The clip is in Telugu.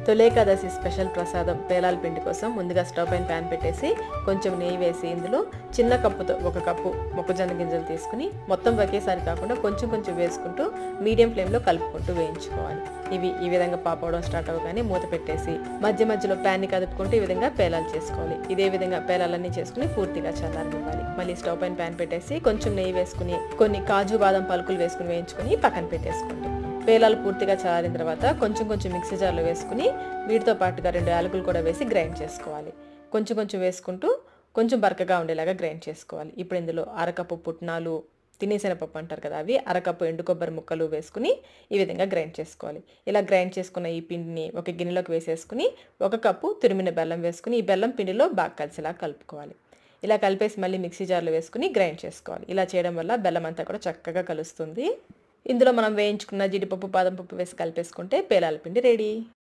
తొలి ఏకాదశి స్పెషల్ ప్రసాదం పేలాల పిండి కోసం ముందుగా స్టవ్ పైన ప్యాన్ పెట్టేసి కొంచెం నెయ్యి వేసి ఇందులో చిన్న కప్పుతో 1 కప్పు మొక్కజొన్న గింజలు తీసుకుని మొత్తం ఒకేసారి కాకుండా కొంచెం కొంచెం వేసుకుంటూ మీడియం ఫ్లేమ్లో కలుపుకుంటూ వేయించుకోవాలి. ఇవి ఈ విధంగా పాపవడం స్టార్ట్ అవ్వగానే మూత పెట్టేసి మధ్య మధ్యలో ప్యాన్ని కదుపుకుంటూ ఈ విధంగా పేలాలు చేసుకోవాలి. ఇదే విధంగా పేలాలన్నీ చేసుకుని పూర్తిగా చల్లారనివ్వాలి. మళ్ళీ స్టవ్ పైన ప్యాన్ పెట్టేసి కొంచెం నెయ్యి వేసుకుని కొన్ని కాజు బాదం పలుకులు వేసుకుని వేయించుకుని పక్కన పెట్టేసుకోండి. పేలాలు పూర్తిగా చల్లారిన తర్వాత కొంచెం కొంచెం మిక్సీ జార్లో వేసుకుని వీటితో పాటుగా 2 యాలకులు కూడా వేసి గ్రైండ్ చేసుకోవాలి. కొంచెం కొంచెం వేసుకుంటూ కొంచెం బరకగా ఉండేలాగా గ్రైండ్ చేసుకోవాలి. ఇప్పుడు ఇందులో అరకప్పు పుట్నాలు, తినేశనగపప్పు అంటారు కదా, అవి అరకప్పు ఎండు కొబ్బరి ముక్కలు వేసుకుని ఈ విధంగా గ్రైండ్ చేసుకోవాలి. ఇలా గ్రైండ్ చేసుకున్న ఈ పిండిని ఒక గిన్నెలోకి వేసేసుకుని 1 కప్పు తురిమిన బెల్లం వేసుకుని ఈ బెల్లం పిండిలో బాగా కలిసేలా కలుపుకోవాలి. ఇలా కలిపేసి మళ్ళీ మిక్సీ జార్లో వేసుకుని గ్రైండ్ చేసుకోవాలి. ఇలా చేయడం వల్ల బెల్లం అంతా కూడా చక్కగా కలుస్తుంది. ఇందులో మనం వేయించుకున్న జీడిపప్పు, బాదం పప్పు వేసి కలిపేసుకుంటే పేలాల పిండి రెడీ.